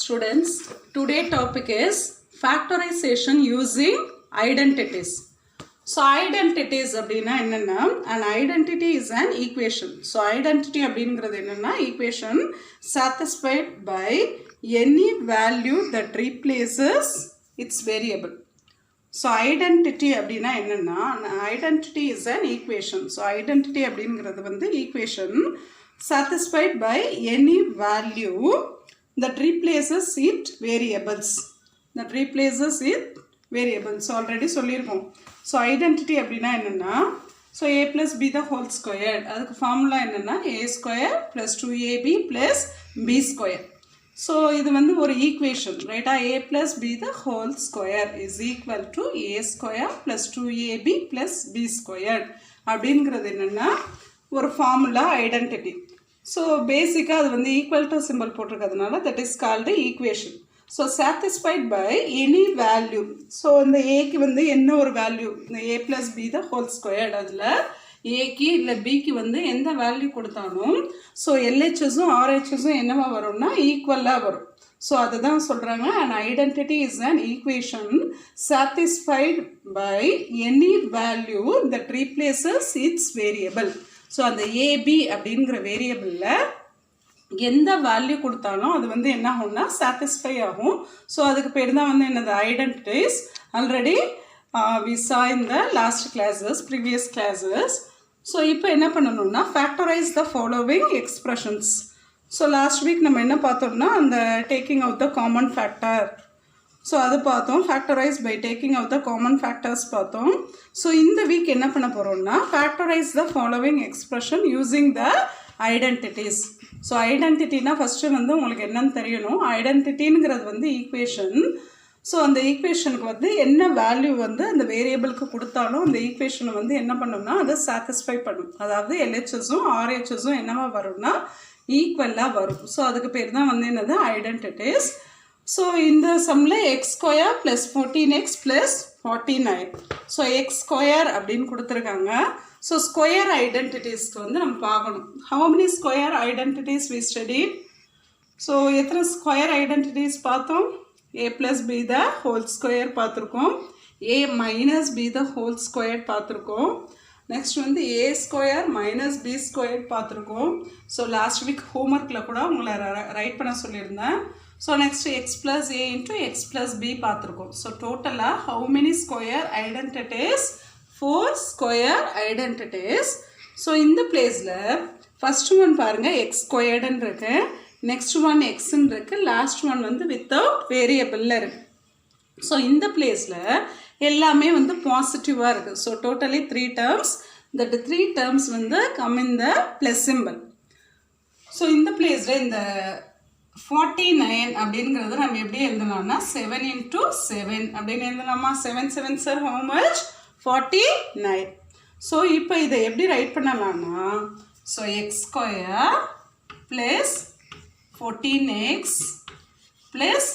Students, today topic is factorization using identities. So identities அப்படினா என்னன்னா an identity is an equation. So identity அப்படிங்கிறது என்னன்னா equation satisfied by any value that replaces its variable. So identity அப்படினா என்னன்னா identity is an equation. So identity அப்படிங்கிறது வந்து equation satisfied by any value that replaces its variables. That replaces its variables. So already சொல்லிருக்கோம். So identity அப்படினா என்னன்னா so a plus b the whole squared. அதுக்கு formula என்னன்னா a square plus 2ab plus b square. So இது வந்து ஒரு equation ரைட்டா a plus b the whole square is equal to a square plus 2ab plus b squared. அப்படிங்கிறது என்னன்னா ஒரு formula identity. So பேசிக்கா அது வந்து ஈக்குவல் டு சிம்பிள் போட்டிருக்கிறதுனால that is called equation. So satisfied by any value. So இந்த ஏக்கு வந்து என்ன ஒரு வேல்யூ இந்த a plus b the whole squared அதில் ஏக்கு இல்லை பிக்கு வந்து எந்த வேல்யூ கொடுத்தாலும் ஸோ எல்ஹெச்எஸும் ஆர்ஹெச்எஸும் என்னவா வரும்னா ஈக்குவலாக வரும். ஸோ அதுதான் சொல்கிறாங்க an identity is an equation satisfied by any value that replaces its variable. So அந்த ஏபி அப்படிங்கிற வேரியபிளில் எந்த வேல்யூ கொடுத்தாலும் அது வந்து என்ன ஆகும்னா சாட்டிஸ்ஃபை ஆகும். ஸோ அதுக்கு பேர் தான் வந்து என்னது identities. Already we saw in the last classes, previous classes. So இப்போ என்ன பண்ணணும்னா factorize the following expressions. So last week நம்ம என்ன பார்த்தோம்னா அந்த taking out the common factor so அது பார்த்தோம். Factorize by taking out the common factors பார்த்தோம். ஸோ இந்த வீக் என்ன பண்ண போகிறோம்னா factorize the following expression using the identities. So ஐடென்டிட்டினா ஃபஸ்ட்டு வந்து உங்களுக்கு என்னன்னு தெரியணும். ஐடென்டிட்டிங்கிறது வந்து ஈக்குவேஷன். ஸோ அந்த ஈக்குவேஷனுக்கு வந்து என்ன வேல்யூ வந்து அந்த வேரியபிளுக்கு கொடுத்தாலும் அந்த ஈக்குவேஷனை வந்து என்ன பண்ணணும்னா அதை சாட்டிஸ்ஃபை பண்ணும். அதாவது எல்ஹெச்எஸும் ஆர்ஹெச்எஸும் என்னவா வரும்னா ஈக்குவலாக வரும். ஸோ அதுக்கு பேர் தான் வந்து என்னது ஐடென்டிட்டிஸ். ஸோ இந்த சம்மில் x square plus 14x plus 49. So x square அப்படின்னு கொடுத்துருக்காங்க. ஸோ ஸ்கொயர் ஐடென்டிட்டிஸ்க்கு வந்து நம்ம பார்க்கணும். How many square identities we study. So எத்தனை ஸ்கொயர் ஐடென்டிட்டிஸ் பார்த்தோம். a plus b the whole square பார்த்துருக்கோம். a minus b the whole square பார்த்துருக்கோம். நெக்ஸ்ட் வந்து a square minus b square பார்த்துருக்கோம். ஸோ லாஸ்ட் வீக் ஹோம்ஒர்க்கில் கூட உங்களை ரைட் பண்ண சொல்லியிருந்தேன். So next X plus A into X plus B பார்த்துருக்கோம். So டோட்டலாக how many square identities 4 square identities. So இந்த பிளேஸில் ஃபஸ்ட் ஒன் பாருங்கள் எக்ஸ் ஸ்கொயர்டுன்னு இருக்கு. நெக்ஸ்ட் ஒன் எக்ஸ்ன்னு இருக்குது. லாஸ்ட் ஒன் வந்து வித்தவுட் வேரியபிளில் இருக்குது. ஸோ இந்த பிளேஸில் எல்லாமே வந்து பாசிட்டிவாக இருக்குது. So totally 3 terms. That 3 terms வந்து come in the plus symbol. So இந்த பிளேஸில் இந்த 49 அப்படிங்கிறது நம்ம எப்படி எழுதலாம்னா 7 into 7 அப்படின்னு எழுதலாமா. 7 7 சார் how much 49. ஸோ இப்போ இதை எப்படி ரைட் பண்ணலாம்னா so x square plus 14x plus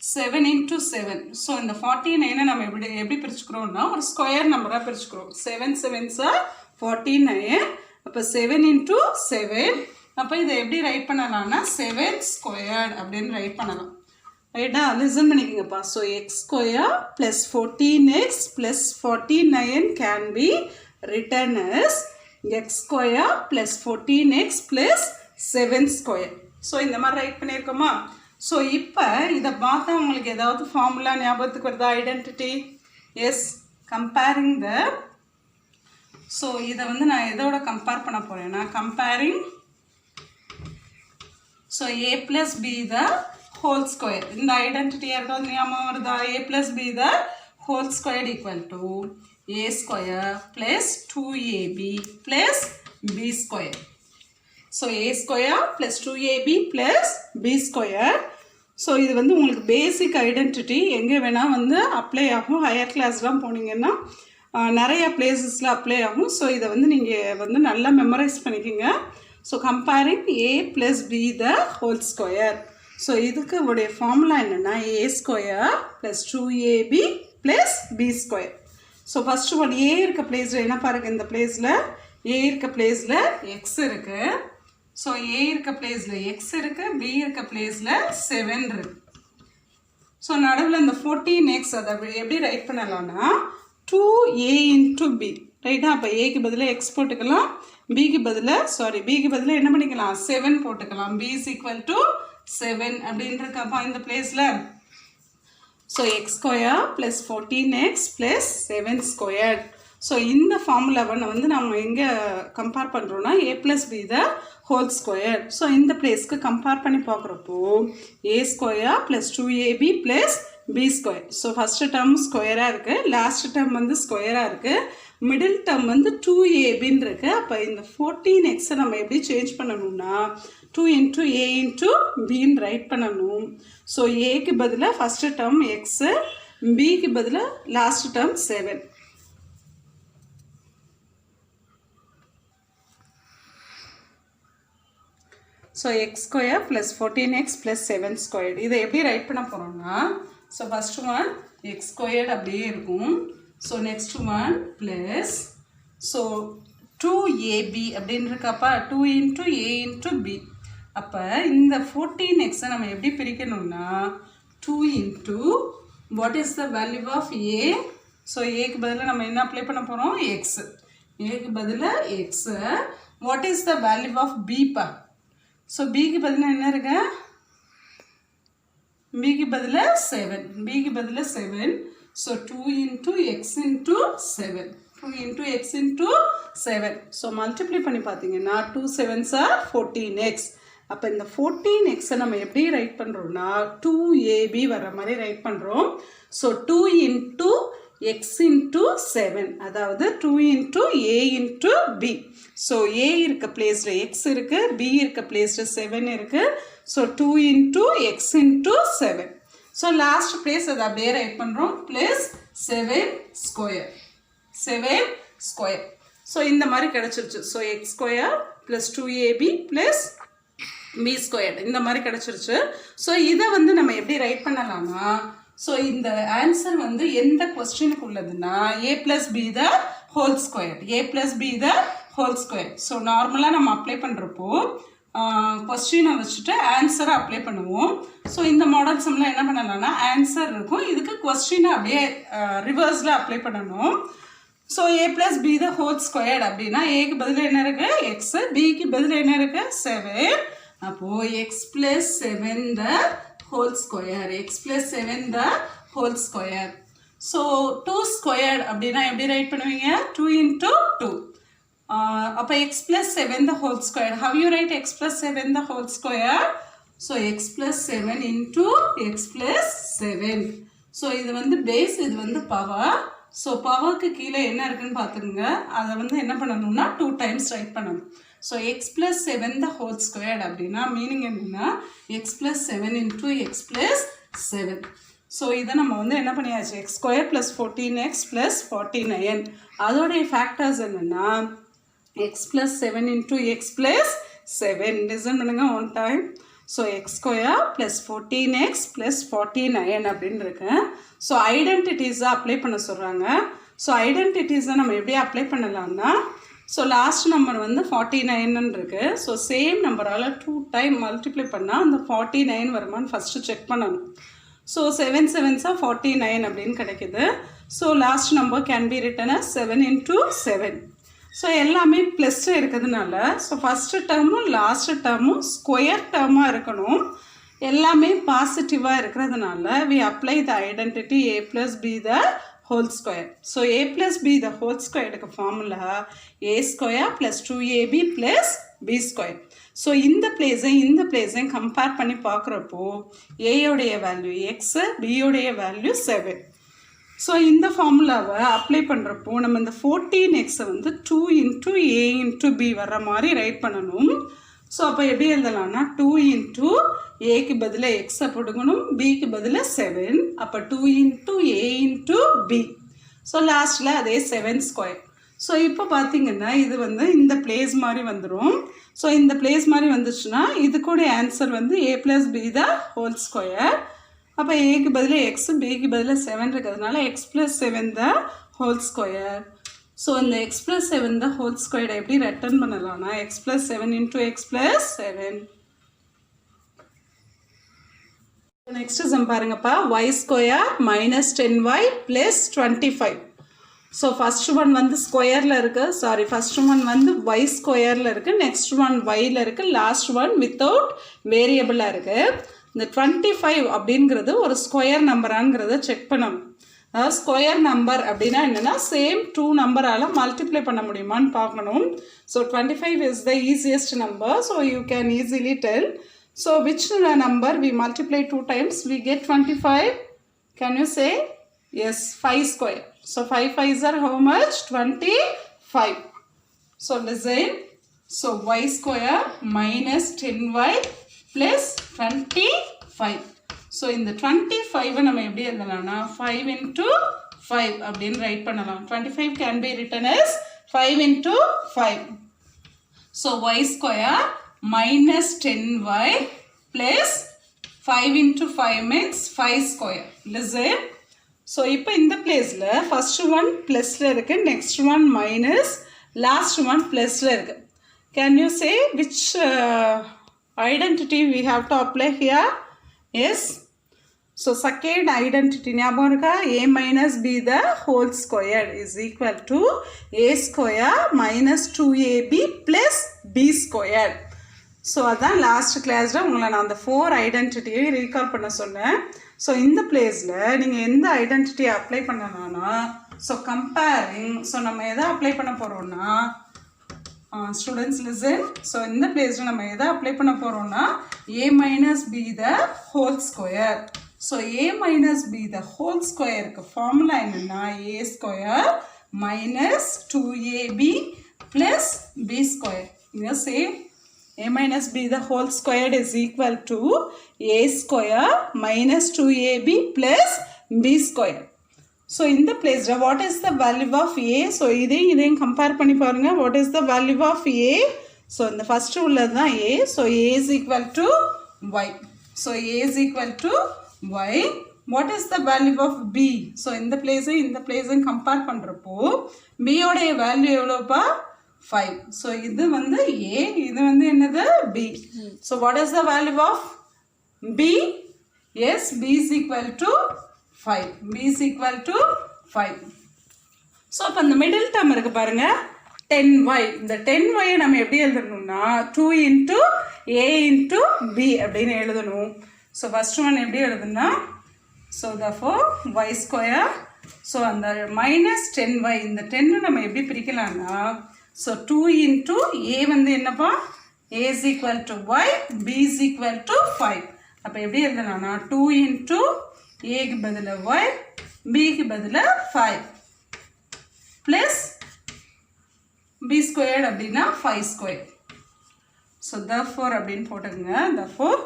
7 into 7. So இந்த 49 நம்ம எப்படி பிரிச்சுக்கிறோம்னா ஒரு ஸ்கொயர் நம்பராக பிரிச்சுக்கிறோம். 7 7 சார் 49. அப்போ 7 into 7. அப்போ இதை எப்படி ரைட் பண்ணலாம்னா 7 ஸ்கொயர்ட் அப்படின்னு ரைட் பண்ணலாம். ரைட்டா லிசன் பண்ணிக்கோங்கப்பா. So x square plus 14x plus 49 can be written as x square plus 14x plus 7 square. So இந்த மாதிரி ரைட் பண்ணியிருக்கோமா. ஸோ இப்போ இதை பார்த்தா உங்களுக்கு ஏதாவது ஃபார்முலா ஞாபகத்துக்கு வருதா identity. Yes comparing the. So இதை வந்து நான் எதோட கம்பேர் பண்ண போகிறேன்னா comparing so a plus b the whole square. இந்த ஐடென்டிட்டி யாருக்காவது ஞாபகம் வருதா. a plus b the whole square equal to a square plus 2ab plus b square. So a square plus 2ab plus b square. So இது வந்து உங்களுக்கு பேசிக் identity எங்கே வேணால் வந்து அப்ளை ஆகும். ஹையர் கிளாஸ்லாம் போனீங்கன்னா நிறைய பிளேசஸில் அப்ளை ஆகும். ஸோ இதை வந்து நீங்கள் வந்து நல்லா மெமரைஸ் பண்ணிக்கோங்க. So comparing a plus b the whole square. So இதுக்கு உடைய ஃபார்முலா என்னென்னா a square plus 2ab plus b square. So first one a இருக்க பிளேஸில் என்ன பாருங்கள். இந்த பிளேஸில் a இருக்க பிளேஸில் x இருக்குது. So A இருக்க பிளேஸில் x இருக்கு, B இருக்க பிளேஸில் 7 இருக்கு. ஸோ நடுவில் இந்த 14x அதை எப்படி ரைட் பண்ணலாம்னா 2a into b ரைட்டா. அப்போ ஏக்கு பதிலாக எக்ஸ் போட்டுக்கலாம், பிக்கு பதிலாக என்ன பண்ணிக்கலாம் 7 போட்டுக்கலாம். b is equal to 7 அப்படின்றக்கப்போ இந்த பிளேஸில் so x square plus 14x plus 7 square. So இந்த ஃபார்முலாவை வந்து நம்ம எங்கே கம்பேர் பண்ணுறோன்னா a plus b the whole square. So இந்த பிளேஸ்க்கு கம்பேர் பண்ணி பார்க்குறப்போ a square plus 2ab plus b square. So first term ஸ்கொயராக இருக்குது, லாஸ்ட் டேர்ம் வந்து ஸ்கொயராக இருக்குது, மிடில் டேர்ம் வந்து 2abன்னு இருக்குது. அப்போ இந்த 14xை நம்ம எப்படி சேஞ்ச் பண்ணணும்னா 2 into a into bன்னு ரைட் பண்ணணும். ஸோ ஏக்கு பதிலாக ஃபஸ்ட்டு டேர்ம் எக்ஸு, பிக்கு பதிலாக last term 7. So x square plus 14x plus 7 squared இதை எப்படி ரைட் பண்ண போகிறோம்னா so first one X squared அப்படியே இருக்கும். So next one plus so 2ab அப்படின்னு இருக்கப்பா 2 into a into b. அப்போ இந்த 14xை நம்ம எப்படி பிரிக்கணும்னா 2 into what is the value of a. So ஏக்கு பதிலாக நம்ம என்ன அப்ளை பண்ண போகிறோம் எக்ஸு, ஏக்கு பதிலாக x. What is the value of b-பா. ஸோ பிக்கு பதிலாக என்ன இருக்கு, பிக்கு பதிலாக 7, பிக்கு பதிலாக 7. So 2 into x into 7, 2 into x into 7. So multiply பண்ணி பார்த்தீங்கன்னா 2 7s are 14x. அப்போ இந்த 14xை நம்ம எப்படி ரைட் பண்ணுறோம்னா 2ab வர மாதிரி ரைட் பண்ணுறோம். ஸோ 2 into x into 7 அதாவது 2 into a into b. So a இருக்க பிளேஸில் x இருக்குது, b இருக்க பிளேஸில் 7 இருக்குது. So 2 into x into 7. So last place அதை அப்படியே ரைட் பண்ணுறோம் ப்ளஸ் 7 ஸ்கொயர், 7 ஸ்கொயர். ஸோ இந்த மாதிரி கிடச்சிருச்சு. So x square plus 2ab plus b square இந்த மாதிரி கிடச்சிருச்சு. ஸோ இதை வந்து நம்ம எப்படி ரைட் பண்ணலாம்னா ஸோ இந்த ஆன்சர் வந்து எந்த கொஸ்டினுக்கு உள்ளதுன்னா a plus b the whole square, a plus b the whole square. So நார்மலாக நம்ம அப்ளை பண்ணுறப்போ கொஸ்டினை வச்சுட்டு ஆன்சரை அப்ளை பண்ணுவோம். ஸோ இந்த மாடல் சம்மில் என்ன பண்ணலாம்னா ஆன்சர் இருக்கும், இதுக்கு கொஸ்டினை அப்படியே ரிவர்ஸில் அப்ளை பண்ணணும். So a plus b the whole square அப்படின்னா ஏக்கு பதில் என்ன இருக்குது எக்ஸு, பிக்கு பதில் என்ன இருக்குது 7. அப்போது X plus 7 the whole square, X plus 7 the whole square. So 2 square அப்படின்னா எப்படி ரைட் பண்ணுவீங்க 2 into 2. அப்போ X plus 7 the whole square. How you right X plus 7 the whole square. So X plus 7 into x plus 7. So இது வந்து base, இது வந்து power. So பவருக்கு கீழே என்ன இருக்குன்னு பார்த்துங்க, அதை வந்து என்ன பண்ணணும்னா 2 times ரைட் பண்ணணும். So X plus 7 the whole squared அப்படின்னா மீனிங் என்னென்னா x plus 7 into x plus 7. So இதை நம்ம வந்து என்ன பண்ணியாச்சு X square plus 14x plus 49. அதோடைய ஃபேக்டர்ஸ் என்னென்னா x plus 7 into x plus 7. Listen பண்ணுங்க one time. So x square plus 14x plus 49 அப்படின்னு இருக்கு. ஸோ ஐடென்டிட்டிஸை அப்ளை பண்ண சொல்கிறாங்க. ஸோ ஐடென்டிட்டிஸை நம்ம எப்படி அப்ளை பண்ணலாம்னா ஸோ லாஸ்ட் நம்பர் வந்து 49 இருக்குது. ஸோ சேம் நம்பரால் 2 time மல்டிப்ளை பண்ணால் அந்த 49 வருமானு ஃபஸ்ட்டு செக் பண்ணணும். ஸோ 7 7s are 49 அப்படின்னு கிடைக்கிது. So last number can be return as 7 into 7. So எல்லாமே ப்ளஸ் இருக்கிறதுனால ஸோ ஃபஸ்ட்டு டேர்மும் லாஸ்ட் டேர்மும் ஸ்கொயர் டேர்மாக இருக்கணும். எல்லாமே பாசிட்டிவாக இருக்கிறதுனால we apply the identity a plus b the whole square. So a plus b the whole square எடுக்க formula a square plus 2ab plus b square. So இந்த பிளேஸையும் compare பண்ணி பார்க்குறப்போ ஏயோடைய value x, பியோடைய value 7. So இந்த ஃபார்முலாவை apply பண்ணுறப்போ நம்ம இந்த 14xை வந்து 2 into a into b வர்ற மாதிரி ரைட் பண்ணணும். ஸோ அப்போ எப்படி எழுதலாம்னா 2 into ஏக்கு பதிலாக எக்ஸை போட்டுக்கணும், பிக்கு பதிலாக 7. அப்போ 2 into a into b. So லாஸ்ட்டில் அதே 7 ஸ்கொயர். ஸோ இப்போ பார்த்தீங்கன்னா இது வந்து இந்த பிளேஸ் மாதிரி வந்துடும். ஸோ இந்த பிளேஸ் மாதிரி வந்துச்சுன்னா இதுக்கூட ஆன்சர் வந்து a plus b the whole square. அப்போ ஏக்கு பதிலாக எக்ஸு, பிக்கு பதிலாக 7 இருக்கிறதுனால x plus 7 the whole square. So இந்த எக்ஸ் ப்ளஸ் 7 த ஹோல் ஸ்கொயரை எப்படி ரிட்டர்ன் பண்ணலாம்னா x plus 7 into x plus 7. Next sum பாருங்கப்பா, y square minus 10y plus 25. So first one வந்து ஸ்கொயரில் இருக்குது, சாரி ஃபர்ஸ்ட் ஒன் வந்து y ஸ்கொயரில் இருக்குது, நெக்ஸ்ட் ஒன் yல இருக்குது, லாஸ்ட் ஒன் வித்தவுட் வேரியபிளாக இருக்குது. இந்த 25 அப்படிங்கிறது ஒரு ஸ்கொயர் நம்பராங்கிறத செக் பண்ணணும். அதாவது ஸ்கொயர் நம்பர் அப்படின்னா என்னென்னா சேம் 2 நம்பரால் மல்டிப்ளை பண்ண முடியுமான்னு பார்க்கணும். So 25 is the easiest number, so you can easily tell. So which number we multiply 2 times we get 25? Can you say? Yes, 5 square. So 5 5s are how much? 25. So listen. So y square minus 10y plus 25. So in the 25 நம்ம எப்படி எழுதலாம்னா 5 into 5 அப்படின்னு write பண்ணலாம். 25 can be written as 5 into 5. So y square minus 10y plus 5 into 5 means 5 square. Listen. So இப்போ இந்த பிளேஸில் first one ப்ளஸில் இருக்குது, next one minus, last one ப்ளஸில் இருக்குது. Can you say which identity we have to apply here? Yes. So second identity ஞாபகம் இருக்கா? a minus b the whole squared is equal to a square minus 2ab plus b squared. So அதான் last கிளாஸில் உங்களை நான் அந்த 4 ஐடென்டிட்டியை recall பண்ண சொன்னேன். So இந்த பிளேஸில் நீங்கள் எந்த ஐடென்டிட்டியை அப்ளை பண்ணலாம்னா, ஸோ கம்பேரிங், ஸோ நம்ம எதை அப்ளை பண்ண போகிறோம்னா, ஸ்டூடெண்ட்ஸ் லிசன். ஸோ இந்த பிளேஸில் நம்ம எதை அப்ளை பண்ண போகிறோம்னா a minus b the whole square. So a minus b the whole squareக்கு ஃபார்முலா என்னென்னா a square minus 2ab plus b square. இங்கே same a minus b the whole squared is equal to a square minus 2ab plus b square. So in the place what is the value of a? So இதையும் compare பண்ணி பாருங்க. What is the value of a? So in the first உள்ளது தான் a. So a is equal to y. So a is equal to y. What is the value of b? So இந்த place compare பண்றப்போ b ஓட value எவ்வளோப்பா? 5. So இது வந்து a, இது வந்து என்னது? b. So what is the value of b? Yes, b is equal to 5. b is equal to 5. So அப்போ இந்த மிடில் டேர்ம் இருக்கு பாருங்க 10y. இந்த 10y நம்ம எப்படி எழுதணும்னா 2 into a into b அப்படின்னு எழுதணும். ஸோ ஃபர்ஸ்ட் ஒன் எப்படி எழுதுனா, so therefore y square. So அந்த மைனஸ் 10y, இந்த 10 நம்ம எப்படி பிரிக்கலாம்னா, ஸோ 2 into a வந்து என்னப்பா? a is equal to y, b is equal to 5. அப்போ எப்படி எழுதலாம்னா 2 into aக்கு பதில் y, bக்கு பதில் 5 plus b squared அப்படின்னா 5 squared. ஸோ therefore அப்படின்னு போட்டுக்கங்க. therefore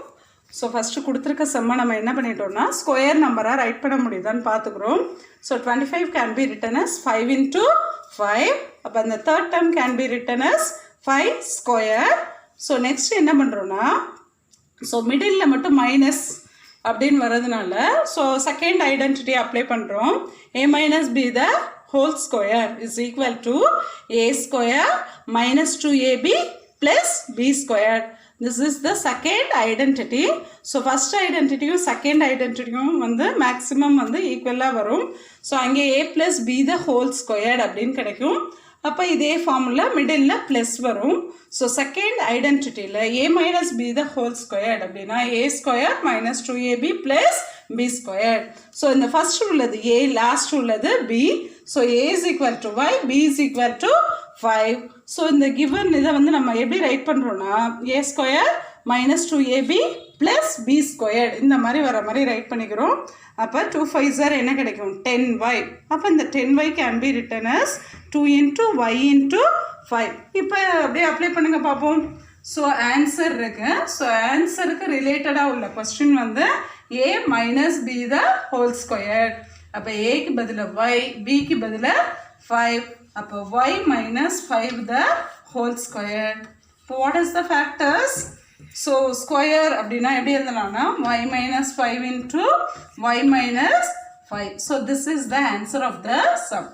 ஸோ ஃபஸ்ட்டு கொடுத்துருக்க செம்மை நம்ம என்ன பண்ணிட்டோம்னா ஸ்கொயர் நம்பராக ரைட் பண்ண முடியுதான்னு பார்த்துக்குறோம். So 25 can be written as 5 into 5. அப்போ அந்த third term can be written as 5 square. So next என்ன பண்ணுறோன்னா, ஸோ மிடில் மட்டும் மைனஸ் அப்படின்னு வர்றதுனால ஸோ செகண்ட் ஐடென்டிட்டி அப்ளை பண்ணுறோம். a minus b the whole square is equal to a square minus 2ab plus b squared. This is the second identity. So first identity second identity வந்து maximum வந்து ஈக்குவலாக வரும். So அங்கே a plus b the whole squared அப்படின்னு கிடைக்கும். அப்போ இதே formula middle plus வரும். ஸோ செகண்ட் ஐடென்டிட்டியில் a minus b the whole squared அப்படின்னா a square minus 2ab plus b squared. So இந்த ஃபர்ஸ்ட் உள்ளது a, லாஸ்ட் உள்ளது b. So a is equal to y, b is equal to 5. So இந்த given இதை வந்து நம்ம எப்படி ரைட் பண்ணுறோன்னா a square minus 2ab plus b squared இந்த மாதிரி வர மாதிரி ரைட் பண்ணிக்கிறோம். அப்போ 2 5s are என்ன கிடைக்கும்? 10y. அப்போ இந்த 10y can be written as 2 into y into 5. இப்போ அப்படியே அப்ளை பண்ணுங்க பார்ப்போம். ஸோ ஆன்சர் இருக்கு. ஸோ ஆன்சருக்கு ரிலேட்டடாக உள்ள கொஸ்டின் வந்து a minus b the whole squared. அப்போ ஏக்கு பதில் y, bக்கு பதில் 5. அப்போ y minus 5 the whole squared. இப்போ what is the factors? So square அப்படின்னா எப்படி எழுதலாம்னா y minus 5 into y minus 5. So this is the answer of the sum.